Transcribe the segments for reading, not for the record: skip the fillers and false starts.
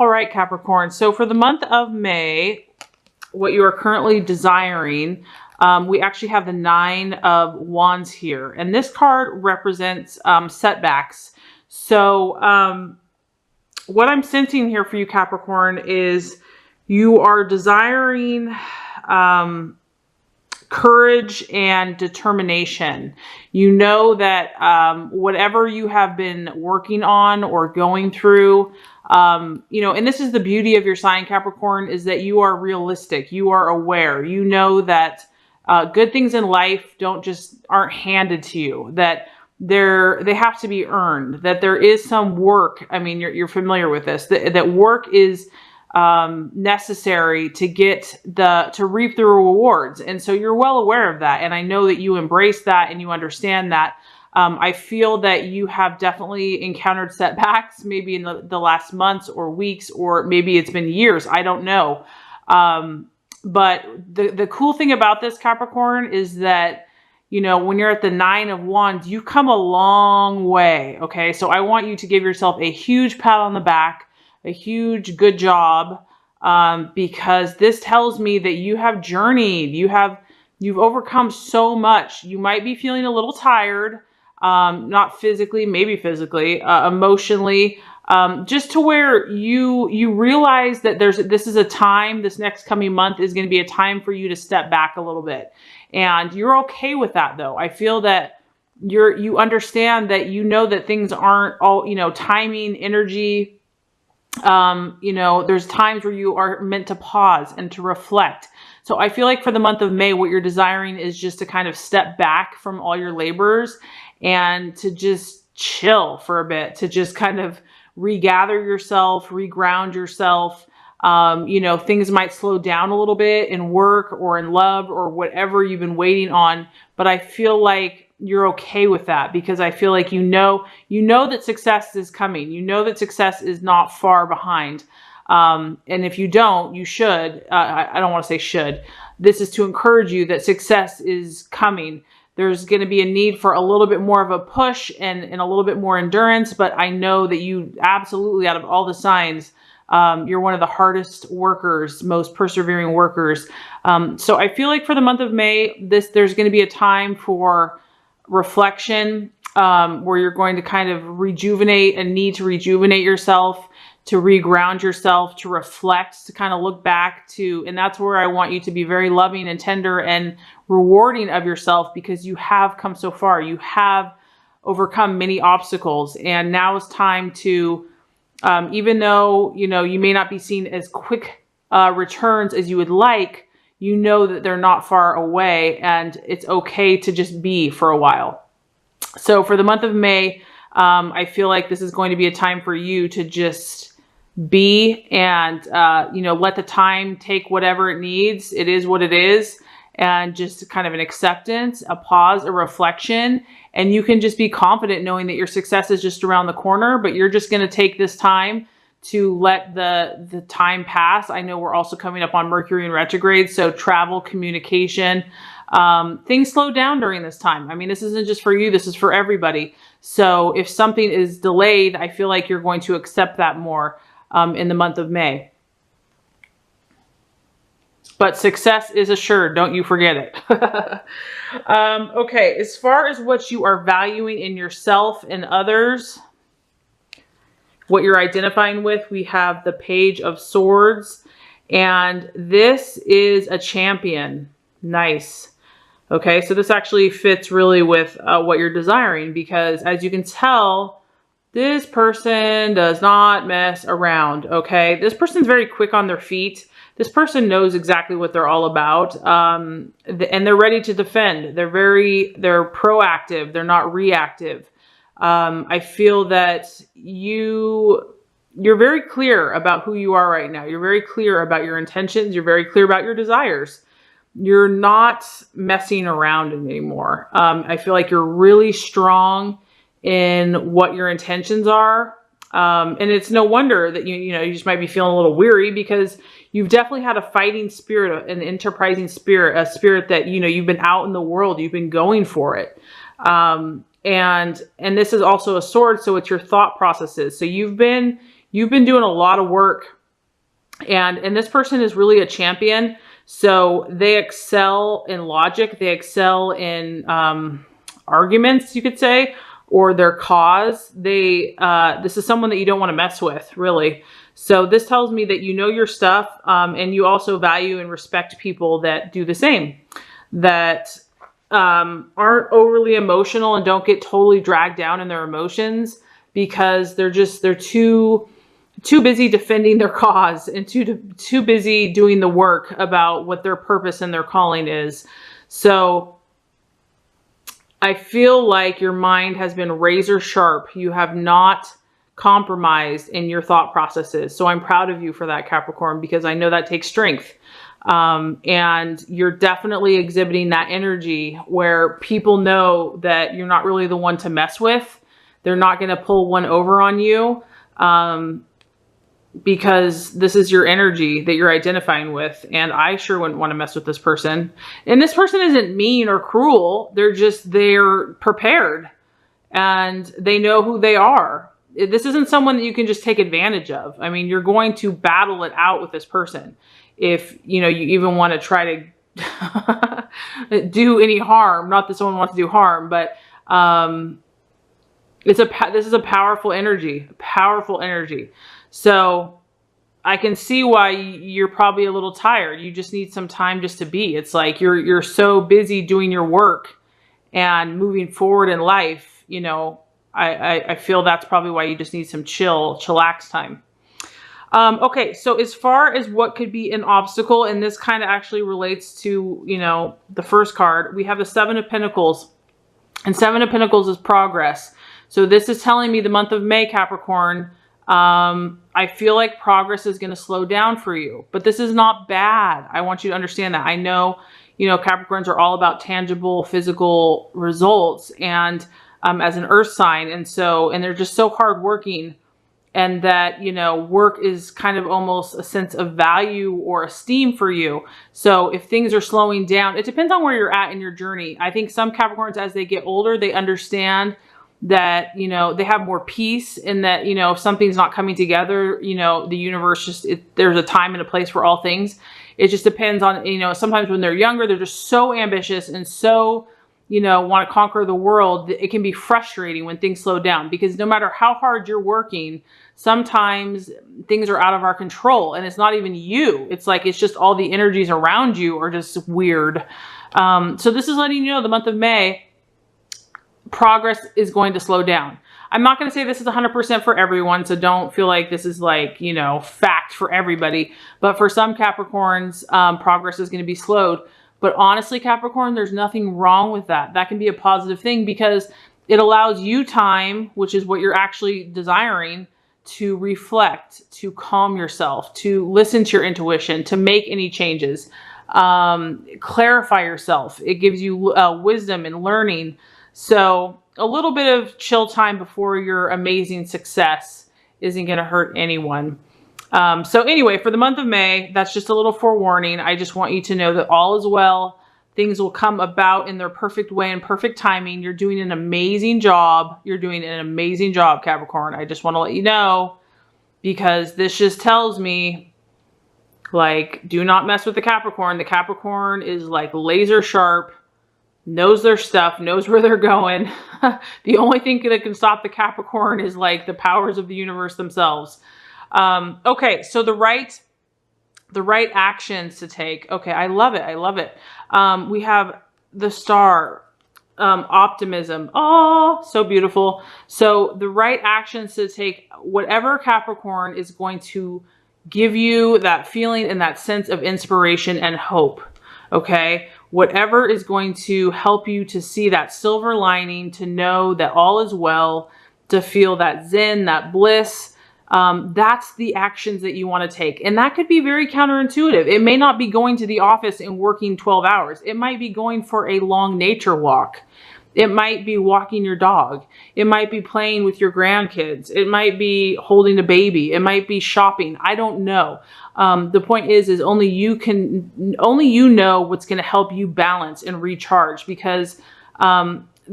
All right, Capricorn. So for the month of May, what you are currently desiring, we actually have the 9 of Wands here. And this card represents setbacks. So what I'm sensing here for you, Capricorn, is you are desiring courage and determination. You know that whatever you have been working on or going through, you know, and this is the beauty of your sign, Capricorn, is that you are realistic. You are aware. You know that good things in life aren't handed to you, that they have to be earned, that there is some work. I mean, you're familiar with this, that work is necessary to to reap the rewards. And so you're well aware of that. And I know that you embrace that and you understand that. I feel that you have definitely encountered setbacks, maybe in the last months or weeks, or maybe it's been years. I don't know. But the cool thing about this, Capricorn, is that, you know, when you're at the 9 of Wands, you've come a long way. Okay. So I want you to give yourself a huge pat on the back, a huge good job, because this tells me that you have journeyed. You've overcome so much. You might be feeling a little tired, not physically, maybe physically, emotionally, just to where you realize that this is a time, this next coming month is going to be a time for you to step back a little bit. And you're okay with that, though. I feel that you understand that, you know, that things aren't all, you know, timing, energy. You know, there's times where you are meant to pause and to reflect. So I feel like for the month of May, what you're desiring is just to kind of step back from all your labors and to just chill for a bit, to just kind of regather yourself, reground yourself. You know, things might slow down a little bit in work or in love or whatever you've been waiting on. But I feel like you're okay with that, because I feel like you know that success is coming. You know that success is not far behind. And if you don't, you should. I don't want to say should. This is to encourage you that success is coming. There's going to be a need for a little bit more of a push and a little bit more endurance. But I know that you absolutely, out of all the signs, you're one of the hardest workers, most persevering workers. So I feel like for the month of May, there's going to be a time for reflection, where you're going to kind of need to rejuvenate yourself, to reground yourself, to reflect, to kind of look back to, and that's where I want you to be very loving and tender and rewarding of yourself, because you have come so far. You have overcome many obstacles, and now it's time to, even though, you know, you may not be seeing as quick returns as you would like, you know that they're not far away, and it's okay to just be for a while. So for the month of May, I feel like this is going to be a time for you to just be and, you know, let the time take whatever it needs. It is what it is. And just kind of an acceptance, a pause, a reflection. And you can just be confident knowing that your success is just around the corner, but you're just going to take this time to let the time pass. I know we're also coming up on Mercury in retrograde, so travel, communication, things slow down during this time. I mean, this isn't just for you, this is for everybody. So if something is delayed, I feel like you're going to accept that more in the month of May. But success is assured, don't you forget it. Okay, as far as what you are valuing in yourself and others, what you're identifying with, we have the Page of Swords, and this is a champion. Nice. Okay, so this actually fits really with what you're desiring, because as you can tell, this person does not mess around. Okay, this person's very quick on their feet. This person knows exactly what they're all about, and they're ready to defend. They're proactive. They're not reactive. I feel that you're very clear about who you are right now. You're very clear about your intentions. You're very clear about your desires. You're not messing around anymore. I feel like you're really strong in what your intentions are. And it's no wonder that you just might be feeling a little weary, because you've definitely had a fighting spirit, an enterprising spirit, a spirit that, you've been out in the world, you've been going for it. And this is also a sword. So it's your thought processes. So you've been you've been doing a lot of work, and this person is really a champion. So they excel in logic. They excel in arguments, you could say, or their cause. This is someone that you don't want to mess with, really. So this tells me that you know your stuff, and you also value and respect people that do the same, that aren't overly emotional and don't get totally dragged down in their emotions, because they're too busy defending their cause and too busy doing the work about what their purpose and their calling is. So I feel like your mind has been razor sharp. You have not compromised in your thought processes. So I'm proud of you for that, Capricorn, because I know that takes strength. And you're definitely exhibiting that energy where people know that you're not really the one to mess with. They're not going to pull one over on you, because this is your energy that you're identifying with. And I sure wouldn't want to mess with this person. And this person isn't mean or cruel. They're prepared and they know who they are. This isn't someone that you can just take advantage of. I mean, you're going to battle it out with this person. If, you even want to try to do any harm, not that someone wants to do harm, but, this is a powerful energy, So I can see why you're probably a little tired. You just need some time just to be. It's like you're so busy doing your work and moving forward in life. I feel that's probably why you just need some chillax time. Okay, so as far as what could be an obstacle, and this kind of actually relates to, the first card, we have the Seven of Pentacles, and Seven of Pentacles is progress. So this is telling me the month of May, Capricorn, I feel like progress is going to slow down for you, but this is not bad. I want you to understand that. I know, Capricorns are all about tangible, physical results, and as an earth sign. And they're just so hardworking, and that, work is kind of almost a sense of value or esteem for you. So if things are slowing down, it depends on where you're at in your journey. I think some Capricorns, as they get older, they understand that, they have more peace, and that, if something's not coming together, the universe there's a time and a place for all things. It just depends on, sometimes when they're younger, they're just so ambitious and so, want to conquer the world. It can be frustrating when things slow down, because no matter how hard you're working, sometimes things are out of our control, and it's not even you. It's like, it's just all the energies around you are just weird. So this is letting you know the month of May, progress is going to slow down. I'm not going to say this is 100% for everyone, so don't feel like this is like, fact for everybody. But for some Capricorns, progress is going to be slowed. But honestly, Capricorn, there's nothing wrong with that. That can be a positive thing, because it allows you time, which is what you're actually desiring, to reflect, to calm yourself, to listen to your intuition, to make any changes, clarify yourself. It gives you wisdom and learning. So a little bit of chill time before your amazing success isn't going to hurt anyone. So anyway, for the month of May, that's just a little forewarning. I just want you to know that all is well. Things will come about in their perfect way and perfect timing. You're doing an amazing job. You're doing an amazing job, Capricorn. I just want to let you know, because this just tells me, like, do not mess with the Capricorn. The Capricorn is like laser sharp, knows their stuff, knows where they're going. The only thing that can stop the Capricorn is like the powers of the universe themselves. Okay, so the right actions to take. Okay, I love it. I love it. We have the Star, optimism. Oh, so beautiful. So the right actions to take, whatever Capricorn is going to give you that feeling and that sense of inspiration and hope. Okay, whatever is going to help you to see that silver lining, to know that all is well, to feel that zen, that bliss. That's the actions that you want to take. And that could be very counterintuitive. It may not be going to the office and working 12 hours. It might be going for a long nature walk. It might be walking your dog. It might be playing with your grandkids. It might be holding a baby. It might be shopping. I don't know. The point is only you know what's going to help you balance and recharge, because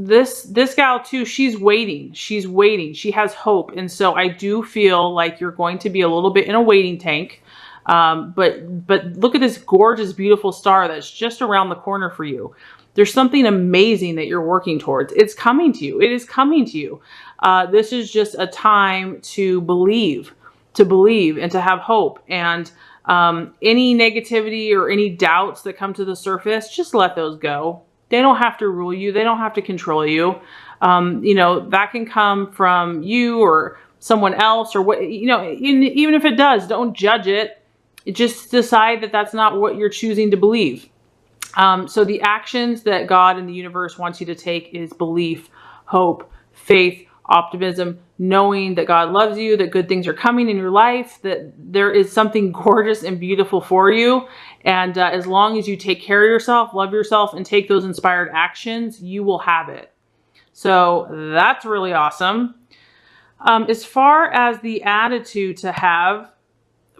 this gal too, she's waiting. She's waiting. She has hope. And so I do feel like you're going to be a little bit in a waiting tank. But look at this gorgeous, beautiful star that's just around the corner for you. There's something amazing that you're working towards. It's coming to you. It is coming to you. This is just a time to believe and to have hope. And any negativity or any doubts that come to the surface, just let those go. They don't have to rule you. They don't have to control you. You know, that can come from you or someone else or what, you know, even if it does, don't judge it. Just decide that that's not what you're choosing to believe. So the actions that God and the universe wants you to take is belief, hope, faith, optimism, knowing that God loves you, that good things are coming in your life, that there is something gorgeous and beautiful for you. And as long as you take care of yourself, love yourself, and take those inspired actions, you will have it. So that's really awesome. As far as the attitude to have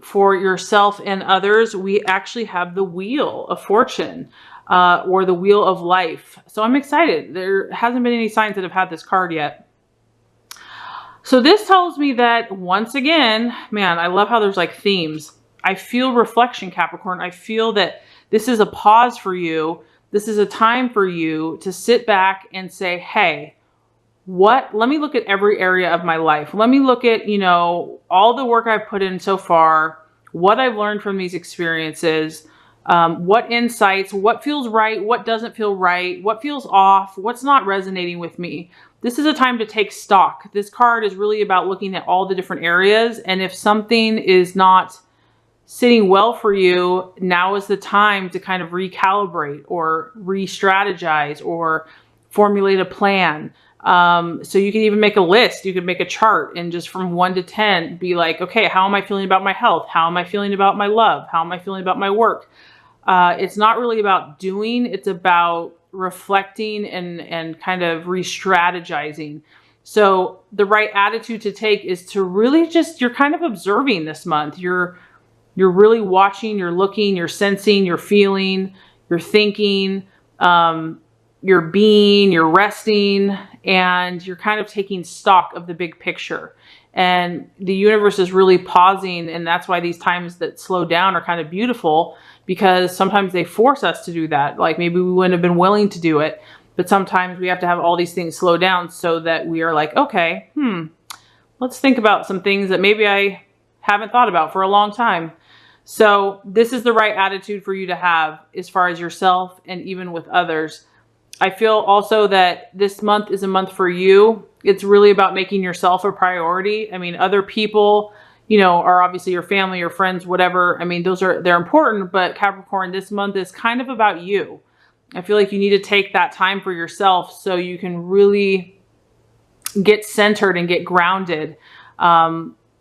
for yourself and others, we actually have the Wheel of Fortune, or the Wheel of Life. So I'm excited. There hasn't been any signs that have had this card yet. So this tells me that once again, man, I love how there's like themes. I feel reflection, Capricorn. I feel that this is a pause for you. This is a time for you to sit back and say, hey, let me look at every area of my life. Let me look at, you know, all the work I've put in so far, what I've learned from these experiences, what insights, what feels right, what doesn't feel right, what feels off, what's not resonating with me. This is a time to take stock. This card is really about looking at all the different areas. And if something is not sitting well for you, now is the time to kind of recalibrate or re-strategize or formulate a plan. So you can even make a list. You could make a chart and just from 1 to 10 be like, okay, how am I feeling about my health? How am I feeling about my love? How am I feeling about my work? It's not really about doing. It's about reflecting and kind of re-strategizing. So the right attitude to take is to really just, you're kind of observing this month. You're really watching, you're looking, you're sensing, you're feeling, you're thinking, you're being, you're resting, and you're kind of taking stock of the big picture. And the universe is really pausing, and that's why these times that slow down are kind of beautiful, because sometimes they force us to do that. Like maybe we wouldn't have been willing to do it, but sometimes we have to have all these things slow down so that we are like, okay, let's think about some things that maybe I haven't thought about for a long time. So this is the right attitude for you to have as far as yourself and even with others. I feel also that this month is a month for you. It's really about making yourself a priority. I mean, other people, you know, are obviously your family, your friends, whatever. I mean, they're important, but Capricorn, this month is kind of about you. I feel like you need to take that time for yourself so you can really get centered and get grounded,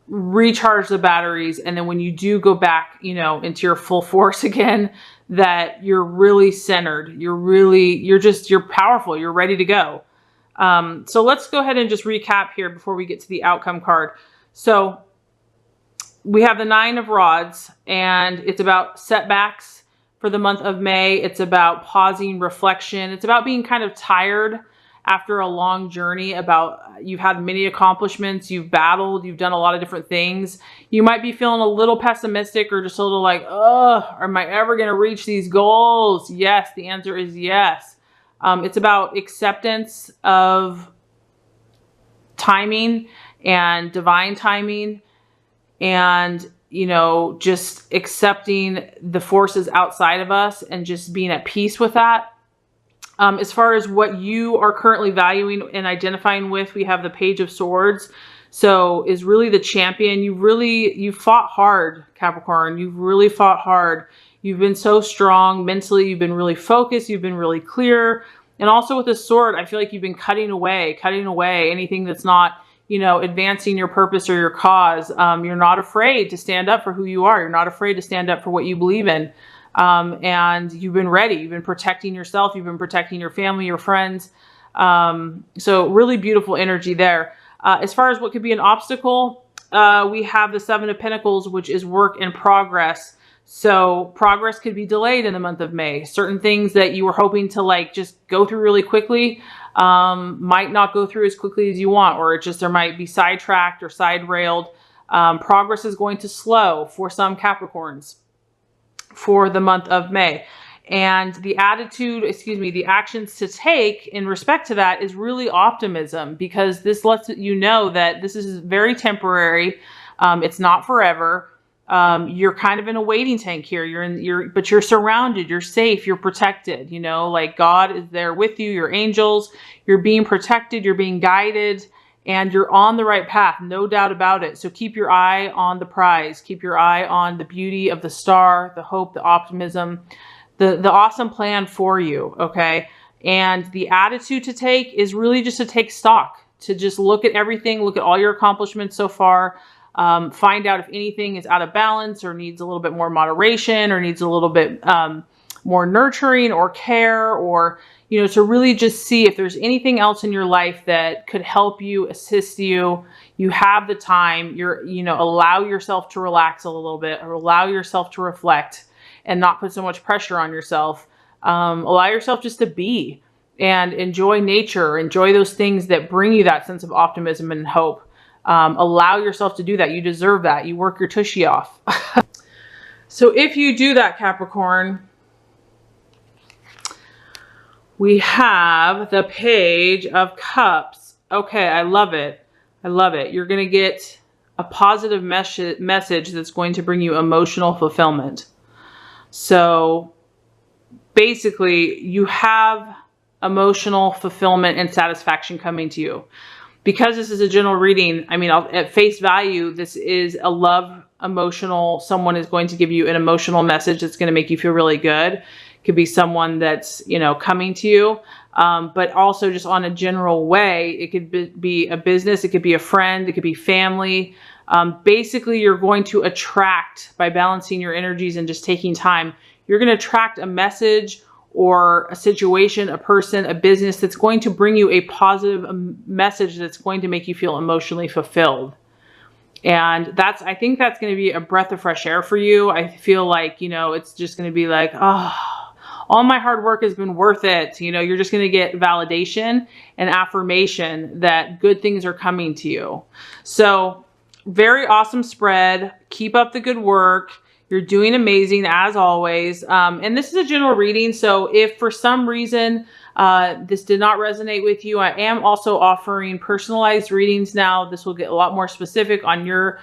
recharge the batteries. And then when you do go back, you know, into your full force again, that you're really centered. You're powerful. You're ready to go. So let's go ahead and just recap here before we get to the outcome card. So we have the 9 of Rods, and it's about setbacks for the month of May. It's about pausing, reflection. It's about being kind of tired after a long journey, about you've had many accomplishments, you've battled, you've done a lot of different things. You might be feeling a little pessimistic or just a little like, am I ever going to reach these goals? Yes, the answer is yes. It's about acceptance of timing and divine timing, and, you know, just accepting the forces outside of us and just being at peace with that. As far as what you are currently valuing and identifying with, we have the Page of Swords. So is really the champion. You fought hard, Capricorn. You've really fought hard. You've been so strong mentally. You've been really focused. You've been really clear. And also with the sword, I feel like you've been cutting away anything that's not, you know, advancing your purpose or your cause. You're not afraid to stand up for who you are. You're not afraid to stand up for what you believe in. And you've been ready. You've been protecting yourself. You've been protecting your family, your friends. So really beautiful energy there. As far as what could be an obstacle, we have the Seven of Pentacles, which is work in progress. So progress could be delayed in the month of May. Certain things that you were hoping to like just go through really quickly might not go through as quickly as you want, or it just there might be sidetracked or side railed. Progress is going to slow for some Capricorns for the month of May. And the attitude, the actions to take in respect to that is really optimism, because this lets you know that this is very temporary. It's not forever. You're kind of in a waiting tank here. But you're surrounded, you're safe, you're protected, you know, like God is there with you, your angels, you're being protected, you're being guided, and you're on the right path, no doubt about it. So keep your eye on the prize, keep your eye on the beauty of the star, the hope, the optimism, the awesome plan for you. Okay. And the attitude to take is really just to take stock, to just look at everything, look at all your accomplishments so far. Find out if anything is out of balance or needs a little bit more moderation or needs a little bit more nurturing or care, or, you know, to really just see if there's anything else in your life that could help you, assist you. You have the time, allow yourself to relax a little bit, or allow yourself to reflect and not put so much pressure on yourself. Allow yourself just to be and enjoy nature, enjoy those things that bring you that sense of optimism and hope. Allow yourself to do that. You deserve that. You work your tushy off. So if you do that, Capricorn, we have the Page of Cups. Okay, I love it. I love it. You're going to get a positive message that's going to bring you emotional fulfillment. So basically, you have emotional fulfillment and satisfaction coming to you. Because this is a general reading, I mean, at face value, this is a love emotional. Someone is going to give you an emotional message that's going to make you feel really good. It could be someone that's, coming to you. But also just on a general way, it could be a business, it could be a friend, it could be family. Basically, you're going to attract, by balancing your energies and just taking time, you're going to attract a message or a situation, a person, a business that's going to bring you a positive message that's going to make you feel emotionally fulfilled. And I think that's going to be a breath of fresh air for you. I feel like, it's just going to be like, oh, all my hard work has been worth it. You're just going to get validation and affirmation that good things are coming to you. So very awesome spread. Keep up the good work. You're doing amazing as always. And this is a general reading. So if for some reason this did not resonate with you, I am also offering personalized readings now. This will get a lot more specific on your